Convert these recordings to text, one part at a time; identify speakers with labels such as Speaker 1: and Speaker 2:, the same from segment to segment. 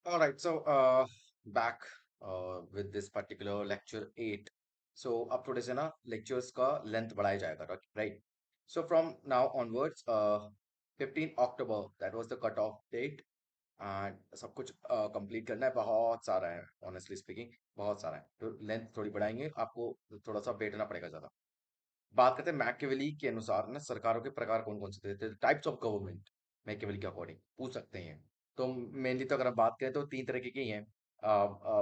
Speaker 1: All right, so back with this particular lecture 8. So अब थोड़े से ना lectures का length बढ़ाया जाएगा, right? So from now onwards, 15 October, that was the cutoff date, and सब कुछ complete करना है, बहुत सारा है, honestly speaking, बहुत सारा है, तो length थोड़ी बढ़ाएंगे, आपको थोड़ा सा बैठना पड़ेगा ज़्यादा। बात करते हैं मैकियावेली के अनुसार ना सरकारों के प्रकार कौन कौन से थे, टाइप्स ऑफ गवर्नमेंट मैकियावेली के अकॉर्डिंग पूछ सकते हैं। तो मेनली तो अगर हम बात करें तो तीन तरीके की हैं,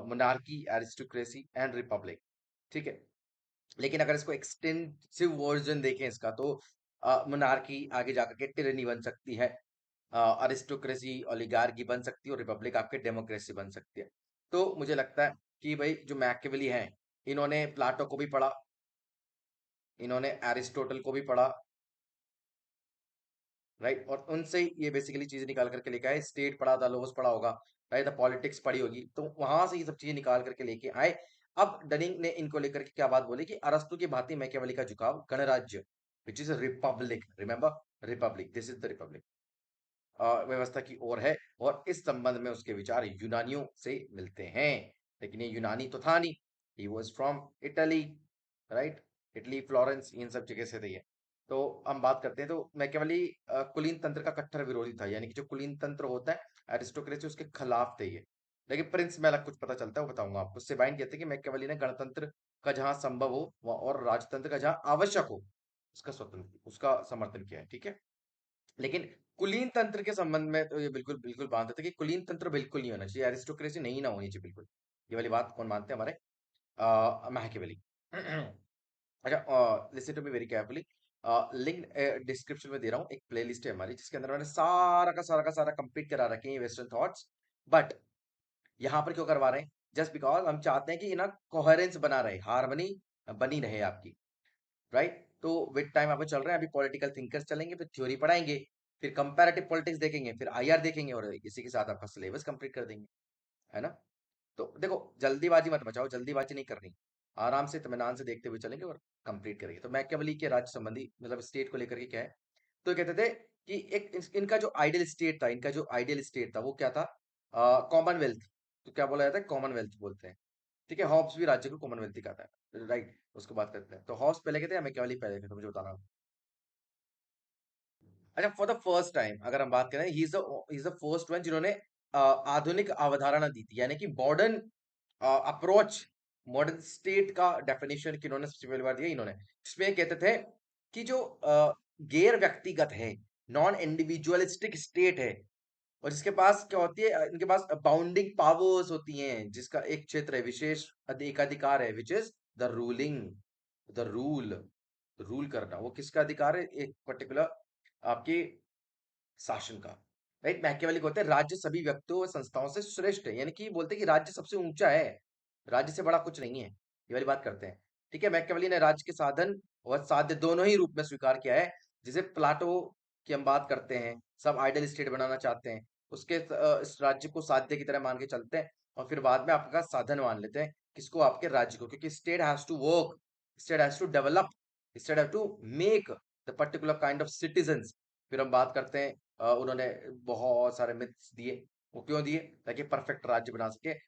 Speaker 1: मोनार्की, एरिस्टोक्रेसी एंड रिपब्लिक। ठीक है, लेकिन अगर इसको एक्सटेंसिव वर्जन देखें इसका तो मोनार्की आगे जाकर के टिरनी बन सकती है, अरिस्टोक्रेसी ओलिगार्की बन सकती है, और रिपब्लिक आपके डेमोक्रेसी बन सकती है। तो मुझे लगता है कि भाई जो मैकियावेली हैं, इन्होंने प्लाटो को भी पढ़ा, इन्होंने एरिस्टोटल को भी पढ़ा, राइट, और उनसे ही ये बेसिकली चीजें निकाल करके लेके आए। स्टेट पढ़ा था, लॉस पढ़ा होगा, राइट, पॉलिटिक्स पढ़ी होगी, तो वहां से ये सब चीजें निकाल करके लेके आए। अब डनिंग ने इनको लेकर के क्या बात बोली कि अरस्तु की भांति मैकियावेली का झुकाव गणराज्य, which is Republic, remember, Republic, this is the Republic, व्यवस्था की ओर है, और इस संबंध में उसके विचार यूनानियों से मिलते हैं। लेकिन ये यूनानी तो था नहीं, he was from Italy, right, Italy, Florence, इन सब जगह से थे ये। तो हम बात करते हैं, तो मैकियावेली कुलीन तंत्र का कट्टर विरोधी था, यानी कि जो कुलीन तंत्र होता है, एरिस्टोक्रेसी, उसके खिलाफ थे ये। लेकिन प्रिंस में अलग कुछ पता चलता है, वो बताऊंगा आपको। सेबाइन कहते हैं कि मैकियावेली ने गणतंत्र का जहां संभव हो और राजतंत्र का जहां आवश्यक हो उसका स्वतंत्र उसका समर्थन किया है। ठीक है, लेकिन कुलीन तंत्र के संबंध में तो ये बिल्कुल बिल्कुल मानते थे कि कुलीन तंत्र बिल्कुल नहीं होना चाहिए, एरिस्टोक्रेसी नहीं ना होनी चाहिए बिल्कुल। ये वाली बात कौन मानते हैं? हमारे मैकियावेली। अच्छा, listen to me very carefully. Link description में दे रहा हूँ, एक प्लेलिस्ट है हमारी जिसके अंदर मैंने सारा का सारा कंप्लीट करा रखे हैं वेस्टर्न थॉट्स। बट यहाँ पर क्यों करवा रहे हैं? जस्ट बिकॉज हम चाहते हैं कि ना कोहेरेंस बना रहे, हार्मनी बनी रहे आपकी, राइट। तो विद टाइम आप चल रहे हैं, अभी पॉलिटिकल थिंकर्स चलेंगे, फिर थ्योरी पढ़ाएंगे, फिर कंपैरेटिव पॉलिटिक्स देखेंगे, फिर आईआर देखेंगे, और इसी के साथ आपका सिलेबस कंप्लीट कर देंगे, है ना। तो देखो, जल्दीबाजी मत मचाओ, जल्दीबाजी नहीं करनी, आराम से इत्मीनान से देखते हुए चलेंगे और कंप्लीट करेंगे। तो मैकियावेली के राज्य संबंधी मतलब स्टेट को लेकर के क्या है, तो ये कहते थे कि एक इनका जो आइडियल स्टेट था, इनका जो आइडियल स्टेट था वो क्या था? कॉमनवेल्थ। तो क्या बोला जाता है? कॉमनवेल्थ बोलते हैं। ठीक है, हॉब्स भी राज्य को कॉमनवेल्थ ही कहता है, राइट। उसको बात करते हैं, तो हॉब्स पहले कहते हैं या मैकियावेली पहले कहते हैं, मुझे बताना। अच्छा, फॉर द फर्स्ट टाइम अगर हम बात करें, he is the first one जिन्होंने आधुनिक अवधारणा दी थी, यानी कि मॉडर्न अप्रोच, मॉडर्न स्टेट का डेफिनेशन किन्होंने सबसे पहली बार दिया? इन्होंने। इसमें कहते थे कि जो गैर व्यक्तिगत है, नॉन इंडिविजुअलिस्टिक स्टेट है, और जिसके पास क्या होती है, इनके पास बाउंडिंग पावर्स होती हैं, जिसका एक क्षेत्र है, विशेष एकाधिकार है, which is the ruling, the rule, rule करना। वो किसका अधिकार है? एक पर्टिकुलर आपके शासन का, राइट। मैकियावेली को होता है राज्य सभी व्यक्तियों और संस्थाओं से श्रेष्ठ है, यानी कि बोलते हैं कि राज्य सबसे ऊंचा है, राज्य से बड़ा कुछ नहीं है, ये वाली बात करते हैं। ठीक है, मैकियावेली ने राज्य के साधन और साध्य दोनों ही रूप में स्वीकार किया है। जैसे प्लाटो की हम बात करते हैं, सब आइडियल स्टेट बनाना चाहते हैं, उसके इस राज्य को साध्य की तरह मान के चलते हैं, और फिर बाद में आपका साधन मान लेते हैं, किसको? आपके राज्य को, क्योंकि state has to work, state has to develop, state has to make the particular kind of citizens. फिर हम बात करते हैं, उन्होंने बहुत सारे मिथ्स दिए। वो क्यों दिए? ताकि परफेक्ट राज्य बना सके।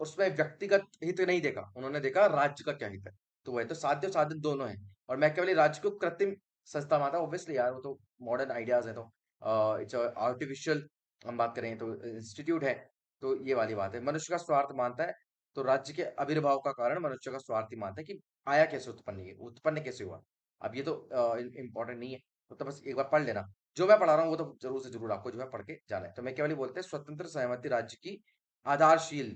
Speaker 1: उसमें व्यक्तिगत हित नहीं देखा, उन्होंने देखा राज्य का क्या हित है। तो वह तो साध्य और साधन दोनों है। और मैकियावेली राज्य को कृत्रिम संस्था मानता है, ऑब्वियसली यार, वो तो मॉडर्न आइडियाज है, तो इट्स आर्टिफिशियल, हम बात करें तो इंस्टीट्यूट है। तो ये वाली बात है। मनुष्य का स्वार्थ मानता है, तो राज्य के आविर्भाव का कारण मनुष्य का स्वार्थ ही मानता है कि आया कैसे, उत्पन्न कैसे हुआ। अब ये तो इंपॉर्टेंट नहीं है, तो बस एक बार पढ़ लेना। जो मैं पढ़ा रहा हूँ वो तो जरूर से जरूर आपको जो है पढ़ के जाना है। तो मैकियावेली बोलते हैं स्वतंत्र सहमति राज्य की आधारशील,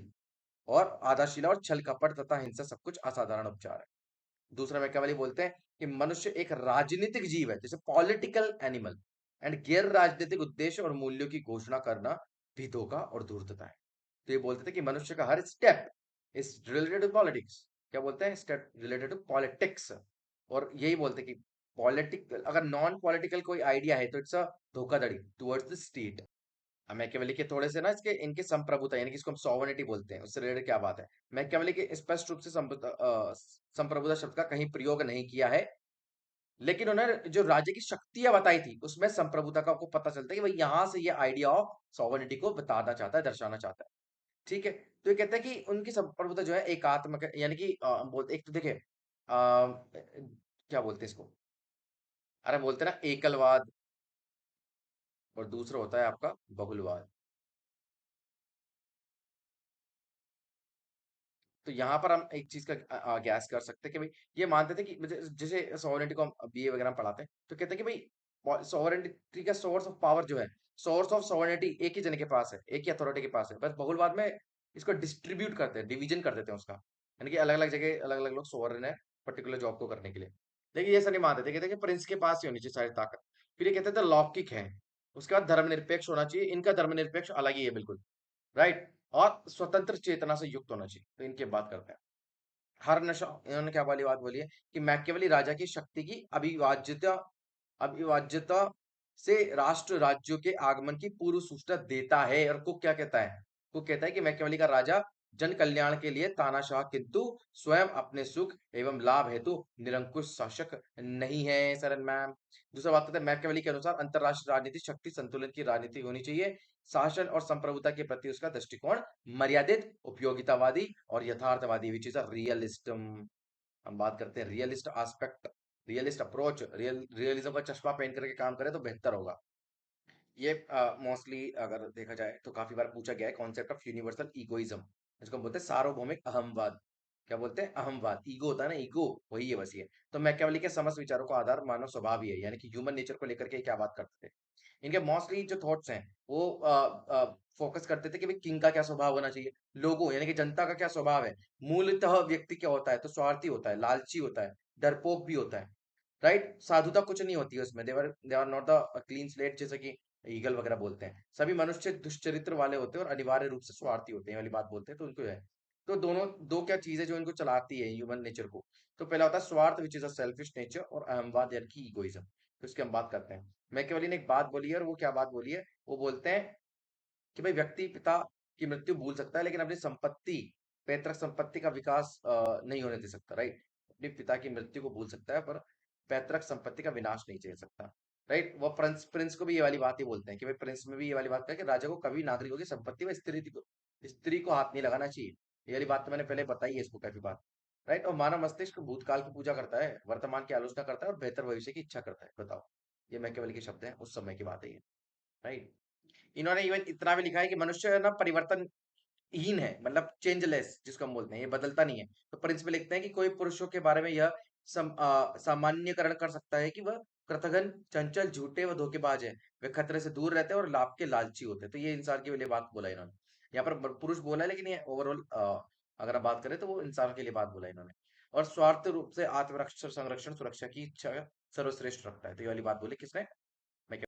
Speaker 1: और आधारशिला और छल कपट तथा हिंसा सब कुछ असाधारण उपचार है। दूसरा मैकियावेली बोलते हैं कि मनुष्य एक राजनीतिक जीव है, जैसे पॉलिटिकल एनिमल, एंड गैर राजनीतिक उद्देश्य और मूल्यों की घोषणा करना भी धोखा और धूर्तता है। तो ये बोलते थे कि मनुष्य का हर step is related to politics. क्या बोलते हैं? Step related to politics. और यही बोलते हैं कि पॉलिटिकल, अगर नॉन पॉलिटिकल कोई आइडिया है तो इट्स अ धोखाधड़ी टुवर्ड्स द स्टेट। मैकियावेली के थोड़े से ना इसके इनके संप्रभुता, यानी कि इसको हम सॉवरेनिटी बोलते हैं, उससे रिलेटेड क्या बात है? मैकियावेली के स्पष्ट रूप से संप्रभुता शब्द का कहीं प्रयोग नहीं किया है, लेकिन उन्होंने जो राज्य की शक्तियां बताई थी उसमें संप्रभुता का आपको पता चलता है कि भाई यहाँ से ये आइडिया ऑफ सॉवरेनिटी को बताना चाहता है, दर्शाना चाहता है। ठीक है? तो ये कहता है कि उनकी संप्रभुता जो है एकात्मक है, यानी कि बोलते एक तो देखिए क्या बोलते हैं इसको? अरे बोलते हैं ना एकलवाद, और दूसरा होता है आपका बहुलवाद। तो यहाँ पर हम एक चीज का गैस कर सकते हैं कि भाई ये मानते थे कि जैसे सॉवरेनिटी को हम बीए वगैरह में पढ़ाते हैं, तो कहते हैं कि भाई सॉवरेनिटी का सोर्स ऑफ पावर जो है, सोर्स ऑफ सॉवरेनिटी एक ही जने के पास है, एक ही अथॉरिटी के पास है, बस बहुलवाद में इसको डिस्ट्रीब्यूट करते हैं, डिवीजन कर देते हैं उसका, यानी कि अलग अलग जगह अलग अलग लोग सोवरेन है पर्टिकुलर जॉब को करने के लिए। लेकिन ये ऐसा नहीं मानते थे, कहते हैं कि प्रिंस के पास ही होनी चाहिए सारी ताकत। फिर ये कहते थे लौकिक है, उसके बाद धर्मनिरपेक्ष होना चाहिए, इनका धर्मनिरपेक्ष अलग ही है बिल्कुल, राइट, और स्वतंत्र चेतना से युक्त होना चाहिए, तो इनकी बात करते हैं। हर नशा, इन्होंने क्या वाली बात बोली है कि मैकियावेली राजा की शक्ति की अविभाज्यता अविभाज्यता से राष्ट्र राज्यों के आगमन की पूर्व सूचना देता है। और कुक क्या कहता है? कुक कहता है कि मैकियावेली का राजा जन कल्याण के लिए तानाशाह, किंतु स्वयं अपने सुख एवं लाभ हेतु निरंकुश शासक नहीं है। सरन मैम, दूसरा बात करते हैं मैकियावेली के अनुसार अंतरराष्ट्रीय राजनीति शक्ति संतुलन की राजनीति होनी चाहिए। शासन और संप्रभुता के प्रति उसका दृष्टिकोण मर्यादित, उपयोगितावादी और यथार्थवादी, विच इज अ रियलिस्टम। हम बात करते हैं realist aspect, realist approach, realism का चश्मा पहन करके काम करें तो बेहतर होगा। ये मोस्टली अगर देखा जाए तो काफी बार पूछा गया है, कॉन्सेप्ट ऑफ यूनिवर्सल इगोइज्म, जिसको हम बोलते हैं सार्वभौमिक अहमवाद। क्या बोलते हैं? अहमवाद। ईगो होता है ना, ईगो, वही है बस ये। तो मैकियावेली के समस्त विचारों का आधार मानव स्वभाव ही है, यानी कि ह्यूमन नेचर को लेकर के क्या बात करते थे। इनके मोस्टली जो थॉट्स हैं वो फोकस करते थे कि भाई किंग का क्या स्वभाव होना चाहिए, लोगों यानी कि जनता का क्या स्वभाव है, मूलतः व्यक्ति क्या होता है, तो स्वार्थी होता है, लालची होता है, डरपोक भी होता है, राइट, साधुता कुछ नहीं होती है उसमें, they are not the clean slate, जैसे कि ईगल वगैरह बोलते हैं। सभी मनुष्य दुष्चरित्र वाले होते हैं और अनिवार्य रूप से स्वार्थी होते हैं, वाली बात बोलते हैं, तो उनको है। तो दोनों दो क्या चीजें जो इनको चलाती है ह्यूमन नेचर को, तो पहला होता है स्वार्थ which is a selfish nature, और अहमवाद यानी कि इगोइज्म। तो इसकी हम बात करते हैं। मैकियावेली ने एक बात बोली है, और वो क्या बात बोली है, वो बोलते हैं कि भाई व्यक्ति पिता की मृत्यु भूल सकता है, लेकिन अपनी संपत्ति, पैतृक संपत्ति का विकास नहीं होने दे सकता, राइट। अपने पिता की मृत्यु को भूल सकता है, पर पैतृक संपत्ति का विनाश नहीं झेल सकता, राइट। वो प्रिंस प्रिंस को भी ये वाली बात ही बोलते हैं कि भाई प्रिंस में भी ये वाली बात है कि राजा को कभी नागरिकों की संपत्ति व स्त्री को हाथ नहीं लगाना चाहिए। ये वाली बात तो मैंने पहले बताई है इसको काफी बार, राइट। और मानव मस्तिष्क भूतकाल की पूजा करता है, वर्तमान की आलोचना करता है और बेहतर भविष्य की इच्छा करता है। बताओ, ये मैकियावेली के शब्द हैं, उस समय की बात है ये, राइट। इन्होंने इवन इतना भी लिखा है कि मनुष्य ना परिवर्तनहीन है, मतलब चेंजलेस जिसको हम बोलते हैं, ये बदलता नहीं है। तो प्रिंस में लिखते हैं कि कोई पुरुषों के बारे में यह सामान्यकरण कर सकता है कि वह कृतघ्न, चंचल, झूठे व धोखेबाज है। वे खतरे से दूर रहते हैं और लाभ के लालची होते हैं। तो ये इंसान के लिए बात बोला इन्होंने। यहाँ पर पुरुष बोला है, लेकिन ये ओवरऑल अगर आप बात करें तो वो इंसान के लिए बात बोला इन्होंने। और स्वार्थ रूप से आत्मरक्षा, संरक्षण, सुरक्षा की इच्छा सर्वश्रेष्ठ रखता है। तो ये वाली बात बोली किसने? मैं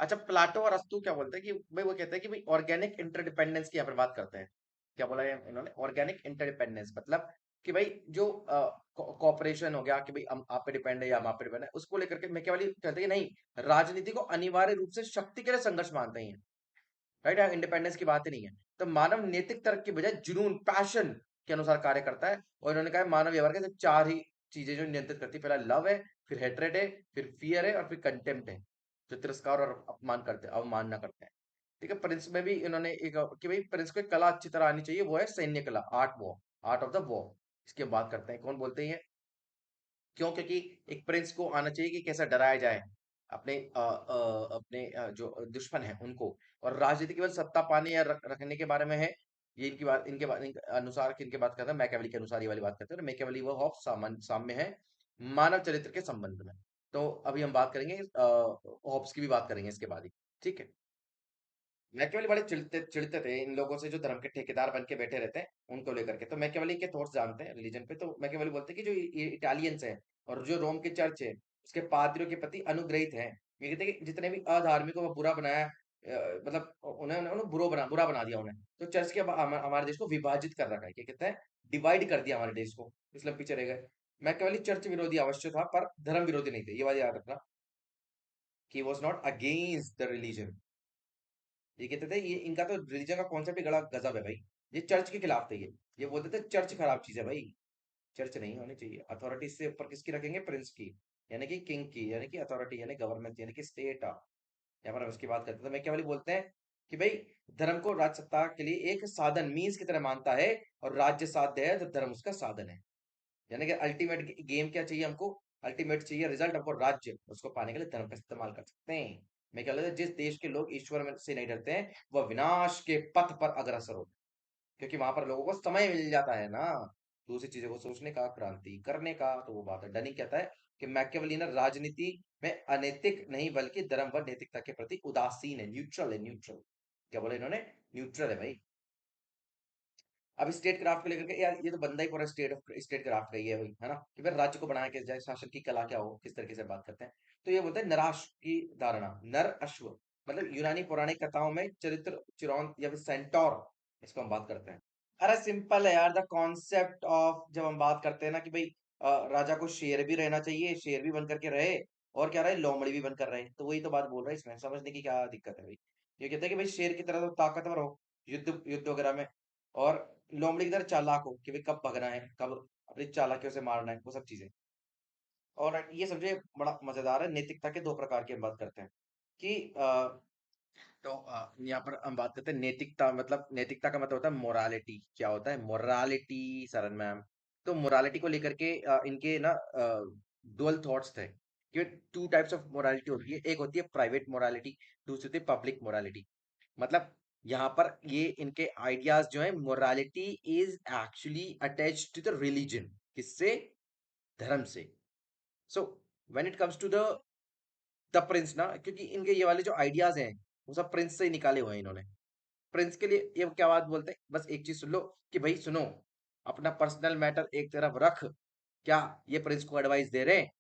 Speaker 1: अच्छा, प्लाटो और अस्तु क्या बोलते हैं कि भाई, वो कहते हैं कि भाई ऑर्गेनिक इंटरडिपेंडेंस की यहाँ पर बात करते हैं। क्या बोला है इन्होंने? ऑर्गेनिक इंटरडिपेंडेंस, मतलब कि भाई जो कॉपरेशन हो गया कि भाई हम आप पे डिपेंड है या हम आप पे डिपेंड है, उसको लेकर के मैकियावेली कहते हैं कि नहीं, राजनीति को अनिवार्य रूप से शक्ति के लिए संघर्ष मानते हैं, राइट। इंडिपेंडेंस की बात ही नहीं है। तो मानव नैतिक तर्क के बजाय जुनून, पैशन के अनुसार कार्य करता है। और इन्होंने कहा है, मानव व्यवहार के सिर्फ चार ही चीजें जो नियंत्रित करती है, पहला लव है, फिर हेट्रेड है, फिर फियर है, और फिर कंटेम्प्ट है, जो तिरस्कार और अपमान करते हैं, अवमानना करते हैं। ठीक है। प्रिंस में भी इन्होंने एक कि भाई प्रिंस को एक कला अच्छी तरह आनी चाहिए, वो है सैन्य कला, art war, art of the war. इसकी हम बात करते हैं, कौन बोलते हैं ये? क्यों? क्योंकि एक प्रिंस को आना चाहिए कि कैसे डराया जाए अपने जो दुश्मन है उनको। और राजनीति केवल सत्ता पाने या रखने के बारे में है। ये इनके अनुसार किनके बात करते हैं? मैकियावेली के अनुसार ये वाली बात करते हैं। मैकियावेली वो हॉब्स साम्य है मानव चरित्र के संबंध में। तो अभी हम बात करेंगे हॉब्स की भी बात करेंगे इसके बाद ही, ठीक है। मैकियावेली बड़े चिढ़ते चिढ़ते थे इन लोगों से जो धर्म के ठेकेदार बन के बैठे रहते हैं, उनको लेकर के। तो मैकियावेली के थॉट्स जानते हैं रिलीजन पे, तो मैकियावेली बोलते हैं कि जो इटालियंस हैं और जो रोम के चर्च है, उसके पादरियों के प्रति अनुग्रहित हैं। ये कहते हैं कि जितने भी अधार्मिक को वो बुरा बनाया, मतलब उन्हें उन्हें बुरा बना दिया उन्हें। तो चर्च के हमारे देश को विभाजित कर रखा है, क्या कहते हैं, डिवाइड कर दिया हमारे देश को, इसलिए हम पीछे रह गए। मैकियावेली चर्च विरोधी अवश्य था, पर धर्म विरोधी नहीं थे, ये बात याद रखना, कि was not against the religion. ये कहते थे ये इनका तो रिलीजन का कॉन्सेप्ट ही गड़ा गजब है भाई। ये चर्च के खिलाफ थे ये बोलते थे चर्च खराब चीज है भाई, चर्च नहीं होनी चाहिए। अथॉरिटी से ऊपर किसकी रखेंगे? प्रिंस की, यानी कि किंग की, यानी कि अथॉरिटी, यानी गवर्नमेंट, यानी कि स्टेट। यहाँ पर हम इसकी बात करते हैं। तो मैं क्या वाली बोलते हैं कि भाई धर्म को राज सत्ता के लिए एक साधन मीन्स की तरह मानता है, और राज्य साध्य है तो धर्म उसका साधन है। यानी कि अल्टीमेट गेम क्या चाहिए हमको? अल्टीमेट चाहिए रिजल्ट, हमको राज्य, उसको पाने के लिए धर्म का इस्तेमाल कर सकते हैं। मैं क्या लगता है, जिस देश के लोग ईश्वर में से नहीं डरते हैं, वह विनाश के पथ पर अग्रसर होते हैं, क्योंकि वहां पर लोगों को समय मिल जाता है ना दूसरी चीजों को सोचने का, क्रांति करने का। तो वो बात है, डनिंग कहता है कि मैकियावेली ना राजनीति में अनैतिक नहीं बल्कि धर्म व नैतिकता के प्रति उदासीन है, न्यूट्रल है, न्यूट्रल। क्या बोले इन्होंने? न्यूट्रल है भाई। अब स्टेट क्राफ्ट को लेकर के, यार ये तो बंदा ही पूरा स्टेट क्राफ्ट का ही है भाई, है ना, कि भाई राज्य को बनाया कैसे जाए, शासन की कला क्या हो, किस तरीके से बात करते हैं। तो ये बोलते हैं नराश्व की धारणा, नर अश्व, मतलब यूनानी पौराणिक कथाओं में चरित्र चिरौन या फिर सेंटोर, इसको हम बात करते हैं। अरे सिंपल है यार, द कॉन्सेप्ट ऑफ, जब हम बात करते हैं ना कि भाई राजा को शेर भी रहना चाहिए, शेर भी बन करके रहे, और क्या रहे, लोमड़ी भी बनकर रहे, तो वही तो बात बोल रहा है, इसमें समझने की क्या दिक्कत है भाई। ये कहते हैं कि भाई शेर की तरह तो ताकतवर हो, युद्ध युद्ध वगैरह में, और लोमड़ी की तरह चालाक हो, कि भाई कब भगना है, कब अपनी चालाकियों से मारना है, वो सब चीजें। और ये समझे बड़ा मजेदार है, नैतिकता के दो प्रकार की हम बात करते हैं कि तो यहाँ पर हम बात करते हैं नैतिकता, मतलब नैतिकता का मतलब होता है मोरालिटी। क्या होता है मोरालिटी, सरन मैम? तो मोरालिटी को लेकर के इनके ना डुअल थॉट्स थे कि टू टाइप्स ऑफ मोरालिटी होती है, एक होती है प्राइवेट मोरालिटी, दूसरी होती है पब्लिक मोरालिटी। मतलब यहाँ पर ये इनके आइडियाज जो है, morality is actually attached to the religion, किससे? धर्म से। So when it comes to the prince ना, क्योंकि इनके ये वाले जो आइडियाज हैं वो सब प्रिंस से ही निकाले हुए हैं इन्होंने। प्रिंस के लिए ये क्या बात बोलते हैं, बस एक चीज सुन लो कि भाई सुनो, अपना पर्सनल मैटर एक तरफ रख। क्या ये प्रिंस को एडवाइस दे रहे हैं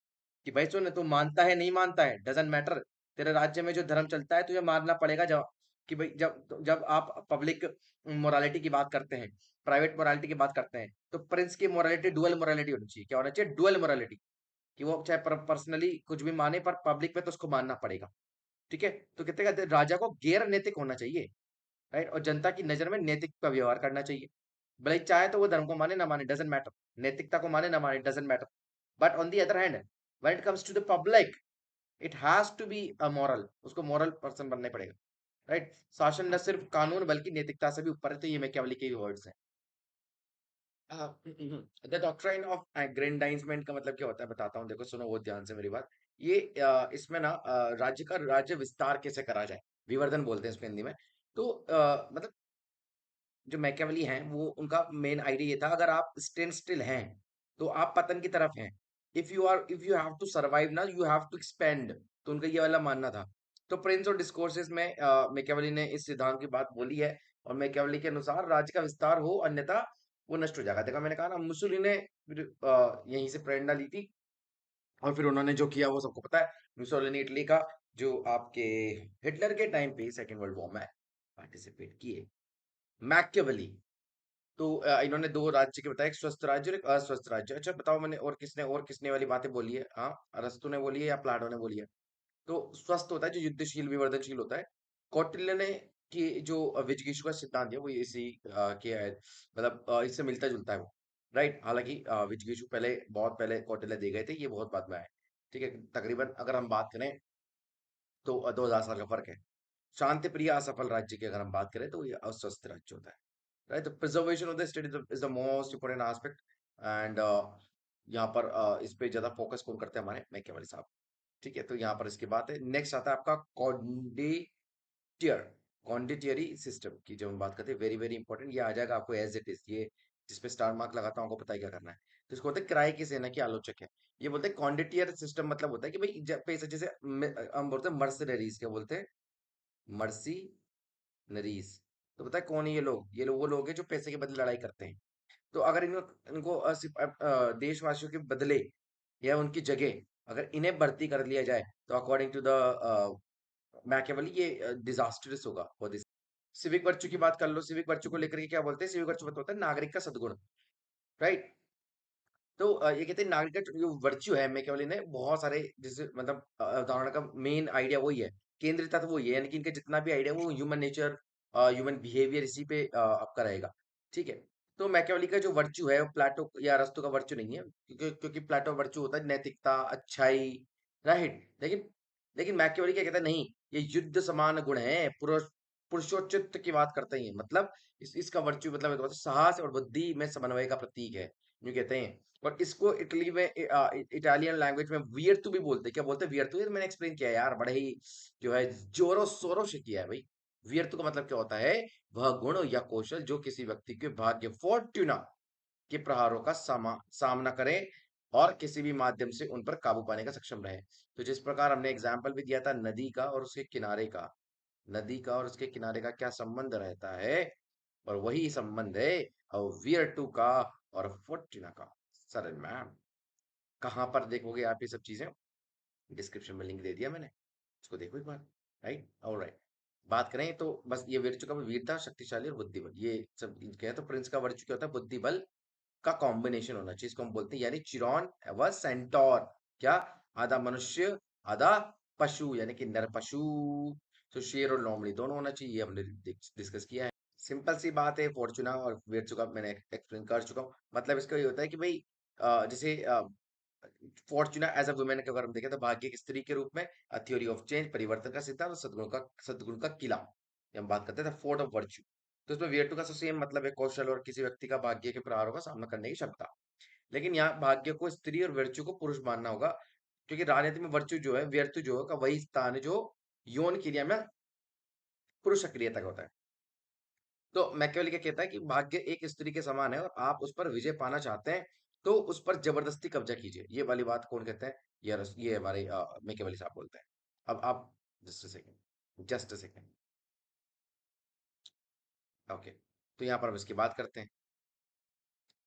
Speaker 1: कि भाई सुन, तू मानता है नहीं मानता है डजेंट मैटर, तेरे राज्य में जो धर्म चलता है तुझे मानना पड़ेगा। जब कि भाई जब जब आप पब्लिक मोरालिटी की बात करते हैं, प्राइवेट मोरालिटी की बात करते हैं, तो प्रिंस की मोरालिटी डुअल मोरालिटी होनी चाहिए। क्या होना चाहिए? डुअल मोरालिटी, कि वो चाहे पर्सनली कुछ भी माने पर पब्लिक में तो उसको मानना पड़ेगा। ठीक है, तो कितने कहते हैं राजा को गैर नैतिक होना चाहिए, राइट, और जनता की नजर में नैतिक का व्यवहार करना चाहिए। भले ही चाहे तो वो धर्म को माने ना माने, डजेंट मैटर, नैतिकता को माने ना माने, doesn't matter. But on the other hand, when it comes to the public, it has to be a moral, उसको मॉरल पर्सन बनना ही पड़ेगा, राइट। शासन न सिर्फ कानून बल्कि नैतिकता से भी ऊपर है। तो ये मैकियावेली के वर्ड्स हैं। द डॉक्ट्राइन ऑफ एग्रेंडाइजमेंट का मतलब क्या होता है, बताता हूँ, देखो सुनो बहुत ध्यान से मेरी बात। ये इसमें ना राज्य का राज्य विस्तार कैसे करा जाए, विवर्धन बोलते हैं इसको हिंदी में। तो मतलब जो मैकियावेली हैं, वो उनका मेन आइडिया ये था, अगर आप स्टैंड स्टिल हैं तो आप पतन की तरफ हैं। If you have to survive ना, यू हैव टू एक्सपेंड। तो उनका ये वाला मानना था। तो प्रिंस और डिस्कोर्सेस में मैकियावेली ने इस सिद्धांत की बात बोली है, और मैकियावेली के अनुसार राज्य का विस्तार हो, अन्यथा वो नष्ट हो जाएगा। देखा, मैंने कहा ना, मुसोलिनी ने फिर यहीं से प्रेरणा ली थी, और फिर उन्होंने जो किया वो सबको पता है। मुसोलिनी इटली का, जो आपके हिटलर के टाइम पे सेकेंड वर्ल्ड वॉर में पार्टिसिपेट किए। मैकियावेली तो इन्होंने दो राज्य के बताया, एक स्वस्थ राज्य और एक अस्वस्थ राज्य। अच्छा बताओ, मैंने और किसने वाली बातें बोली है? हाँ, अरस्तु ने बोली है या प्लाटो ने बोली है? तो स्वस्थ होता है जो युद्धशील विवर्धनशील होता है। कौटिल्य ने कि जो विजिगीषु का सिद्धांत है वो इसी के है, मतलब इससे मिलता जुलता है वो, राइट। हालांकि विजिगीषु पहले, बहुत पहले कौटिल्य दे गए थे, ये बहुत बाद में आए। ठीक है, तकरीबन अगर हम बात करें तो 2000 साल का फर्क है। शांति प्रिय असफल राज्य की अगर हम बात करें तो ये अस्वस्थ राज्य होता है, राइट। तो preservation of the state is the most important aspect. And यहाँ पर इस पे ज्यादा फोकस कौन करते हैं? हमारे मैकियावेली साहब। ठीक है, तो यहाँ पर इसकी बात है। नेक्स्ट आता है आपका कॉन्डिटियर, कॉन्डिटियरी सिस्टम की जब हम बात करते हैं, वेरी वेरी इंपॉर्टेंट, ये आ जाएगा आपको एज इट इज, ये जिसपे स्टार मार्क लगाता हूँ आपको पता ही क्या करना है। तो इसको बोलते हैं किराए की सेना की आलोचक है। ये बोलते हैं कॉन्डिटियर सिस्टम, मतलब होता है कि भाई पैसे, जैसे हम बोलते हैं मर्सनरीज, क्या बोलते हैं? मर्सी नरीस। तो पता है कौन है ये लोग? ये लोग वो लोग हैं जो पैसे के बदले लड़ाई करते हैं। तो अगर इनको इनको देशवासियों के बदले या उनकी जगह अगर इन्हें भर्ती कर लिया जाए, तो अकॉर्डिंग टू द मैकियावेली ये डिजास्टरस होगा फॉर दिस। सिविक वर्च्यू की बात कर लो, सिविक वर्च्यू को लेकर के क्या बोलते हैं? सिविक वर्च्यू मतलब होता है नागरिक का सद्गुण, राइट। तो ये कहते हैं नागरिक का जो वर्च्यू है, मैकियावेली ने बहुत सारे, जैसे मतलब उदाहरण का मेन आइडिया वही है, केंद्रीय तत्व वही है, यानी कि इनका जितना भी आइडिया वो ह्यूमन नेचर, ह्यूमन बिहेवियर, इसी पे आपका रहेगा। ठीक है, तो मैकियावेली का जो वर्च्यू है वो प्लाटो या अरस्तु का वर्च्यू नहीं है, क्योंकि प्लाटो वर्च्यू होता है नैतिकता, अच्छाई, राइट। लेकिन लेकिन मैकियावेली क्या कहता है? नहीं, ये युद्ध समान गुण है, पुरुषोचित की बात करते ही हैं। मतलब इसका वर्च्यू मतलब है, साहस और बुद्धि में समन्वय का प्रतीक है, यूँ कहते हैं। और इसको इटली में इटालियन लैंग्वेज में वियर्तु भी बोलते हैं। क्या बोलते हैं वियर्तु? ये तो मैंने एक्सप्लेन किया है यार, बड़े ही जो है जोरों-शोरों से किया है भाई। वियर्तु का मतलब क्या होता है? वह गुण या कौशल जो किसी व्यक्ति के भाग्य फॉर्ट्यूना के प्रहारों का सामना करे और किसी भी माध्यम से उन पर काबू पाने का सक्षम रहे। तो जिस प्रकार हमने एग्जाम्पल भी दिया था नदी का और उसके किनारे का, नदी का और उसके किनारे का क्या संबंध रहता है, और वही संबंध है वियरटू का और फॉर्च्यूना का। सर मैम, कहाँ पर देखोगे आप ये सब चीजें? डिस्क्रिप्शन में लिंक दे दिया मैंने, उसको देखो एक बार। Right, alright. बात करें तो बस ये विर्चु का वीरता, शक्तिशाली और बुद्धि बल, ये सब इनके हैं। तो प्रिंस का वर्चू क्या होता है? बुद्धि बल का कॉम्बिनेशन होना चाहिए, इसको हम बोलते हैं, यानी चिरॉन व सेंटोर। क्या? आधा मनुष्य आधा पशु, यानी कि नर पशु। तो शेर और लोमड़ी दोनों होना चाहिए, ये हमने डिस्कस किया है। सिंपल सी बात है, फॉर्चूना और विर्चु का मैंने एक्सप्लेन कर चुका हूँ। मतलब इसका ये होता है कि भाई जैसे फॉर्चूना एज अ वुमेन का अगर हम देखें तो भाग्य एक स्त्री के रूप में, थ्योरी ऑफ चेंज, परिवर्तन का सिद्धांत और सद्गुण का किला, ये हम बात करते थे फोर्ट ऑफ वर्च्यू। तो इसमें वियर्टू का सेम मतलब है कौशल और किसी व्यक्ति का भाग्य के प्रहारों का सामना करने की क्षमता। लेकिन यहाँ भाग्य को स्त्री और वर्च्यू को पुरुष मानना होगा, क्योंकि राजनीति में वर्च्यू जो है, व्यर्तु जो है का वही स्थान है जो यौन क्रिया में पुरुष सक्रियता का होता है। तो मैकियावेली क्या कहता है कि भाग्य एक स्त्री के समान है और आप उस पर विजय पाना चाहते हैं तो उस पर जबरदस्ती कब्जा कीजिए। ये वाली बात कौन कहते हैं? ये हमारे मैकियावेली साहब बोलते हैं। अब आप just second, just second. Okay, तो यहाँ पर हम इसकी बात करते हैं,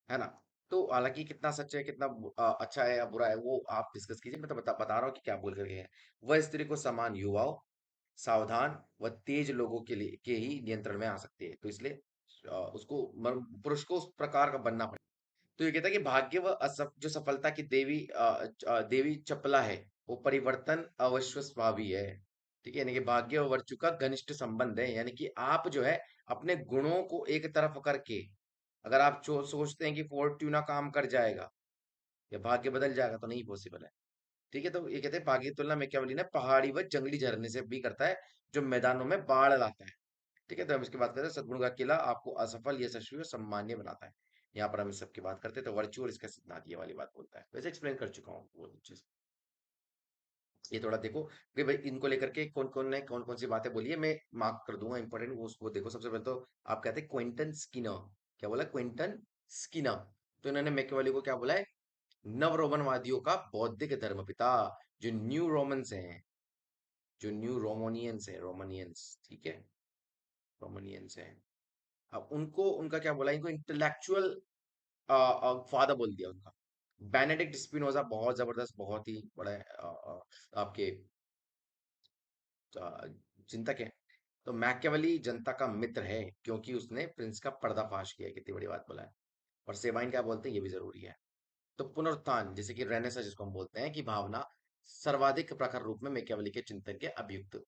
Speaker 1: है ना? तो हालांकि कितना सच है, कितना अच्छा है या बुरा है, वो आप डिस्कस कीजिए। मैं तो बता रहा हूँ कि क्या बोल करके है। वह स्त्री को समान युवाओं, सावधान व तेज लोगों के लिए के ही नियंत्रण में आ सकती है। तो इसलिए उसको पुरुष को उस प्रकार का बनना पड़ेगा। तो ये कहता है कि भाग्य व जो सफलता की देवी देवी चपला है, वो परिवर्तन अविश्वसभावी है। ठीक है, यानी कि भाग्य और वर्चू का घनिष्ठ संबंध है। यानी कि आप जो है अपने गुणों को एक तरफ करके, अगर आप सोचते हैं कि फोर्ट्यूना काम कर जाएगा या भाग्य बदल जाएगा, तो नहीं पॉसिबल है। ठीक है, तो ये कहते हैं भाग्य की तुलना मैकियावेली ने पहाड़ी व जंगली झरने से भी करता है, जो मैदानों में बाढ़ लाता है। ठीक है, तो हम इसकी बात करते हैं, सद्गुण का किला आपको असफल, यशस्वी और सम्मान्य बनाता है। यहाँ पर हम इस सबकी बात करते हैं, तो वर्चू और इसका सिद्धांत ये वाली बात बोलता है। वैसे एक्सप्लेन कर चुका हूँ वो चीज। ये थोड़ा देखो कि भाई इनको लेकर के कौन कौन ने कौन कौन सी बातें बोली है, मैं मार्क कर दूंगा इंपॉर्टेंट, वो उसको देखो। सबसे पहले तो आप कहते हैं क्विंटन स्किनर। क्या बोला? Quinton Skinner. तो इन्होंने मैकियावेली को क्या बोला है? नव रोमनवादियों का बौद्धिक धर्मपिता। जो न्यू रोमन्स हैं, जो न्यू रोमोनियंस है, रोमनियंस, ठीक है, रोमनियंस हैं। अब उनको उनका क्या बोला, इनको इंटेलेक्चुअल फादर बोल दिया उनका। बेनेडिक्ट स्पिनोजा बहुत जबरदस्त, बहुत ही बड़ा आपके अ, चिंतक है। तो मैकियावेली जनता का मित्र है क्योंकि उसने प्रिंस का पर्दाफाश किया है। कितनी बड़ी बात बोला है। और सेबाइन क्या बोलते हैं, ये भी जरूरी है। तो पुनरुत्थान, जैसे कि रेनेसा जिसको हम बोलते हैं, कि भावना सर्वाधिक प्रखर रूप में मैकियावेली के चिंतन के अभियुक्त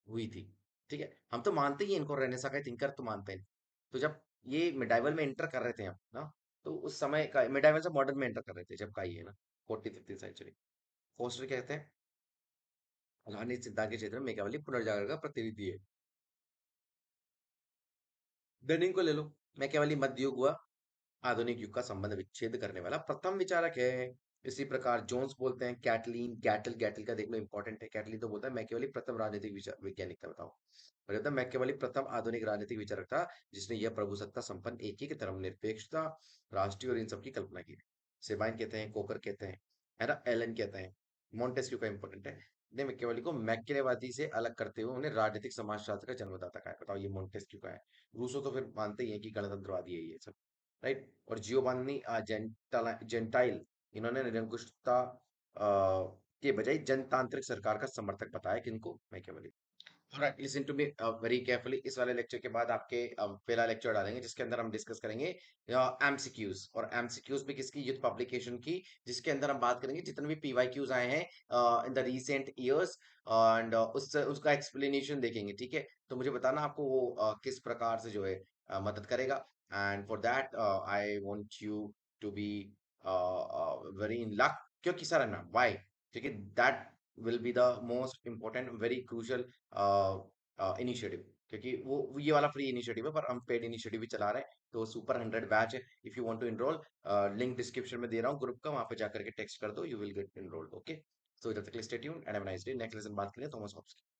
Speaker 1: हुई थी। ठीक है, हम तो मानते ही हैं इनको, रेनेसा का थिंकर तो मानते हैं। तो जब ये मिडाइवल में एंटर कर रहे थे हम ना, तो उस समय का मिडाइवल से मॉडर्न में एंटर कर रहे थे जब का ये है ना, 14th-15th सेंचुरी। फोस्टर कहते हैं राजनीतिक सिद्धांत के क्षेत्र में मैकियावेली पुनर्जागरण का प्रतिनिधि है। डनिंग को ले लो, मैकियावेली मध्य युग हुआ आधुनिक युग का संबंध विच्छेद करने वाला प्रथम विचारक है। इसी प्रकार जोन्स बोलते हैं कैटलीन, गैटल, गैटल का देख लो इंपॉर्टेंट है। कैटलीन तो बोलता है मैकियावेली प्रथम राजनीतिक विचार वैज्ञानिक था, बताओ। और कहता है मैकियावेली प्रथम आधुनिक राजनीतिक विचारक था जिसने यह प्रभुसत्ता संपन्न एक ही धर्मनिरपेक्षता, राष्ट्रीय और इन सब की कल्पना की। सेबाइन कहते हैं, कोकर कहते हैं, है ना, एलन कहते हैं। मोंटेस्क्यू का इंपॉर्टेंट है, ने मैकियावेली को मैकियावादी से अलग करते हुए उन्हें राजनीतिक समाजशास्त्र का जन्मदाता कहा है। बताओ, ये मोंटेस्क्यू का है। रूसो तो फिर मानते ही है कि गणतंत्रवादी है ये सब। राइट। और जियोवानी जेंटाइल, इन्होंने निरंकुशता के बजाय जनतांत्रिक सरकार का समर्थक बताया। किनको? Machiavelli. Alright, listen to me very carefully। इस वाले लेक्चर के बाद आपके पहला लेक्चर डालेंगे जिसके अंदर हम डिस्कस करेंगे एमसीक्यूज, और एमसीक्यूज भी किसकी? यूथ पब्लिकेशन की, जिसके अंदर हम बात करेंगे जितने भी पीवाईक्यूज आए हैं in the recent years, and उससे उसका एक्सप्लेनेशन देखेंगे। ठीक है, तो मुझे बताना आपको वो किस प्रकार से जो है मदद करेगा। And for that I want you to be very in luck. क्योंकि सर है ना, वाई? क्योंकि that will be the most important, very crucial initiative। क्योंकि वो ये वाला फ्री इनिशिएटिव है, पर हम पेड इनिशिएटिव भी चला रहे हैं। तो सुपर 100 बैच है, if you want to enrol, link description में दे रहा हूँ ग्रुप का, वहां पे जाकर के टेक्स्ट कर दो, you will get enrolled. Okay, so that's clear, stay tuned and have a nice day. Next lesson बात करें थॉमस हॉब्स की।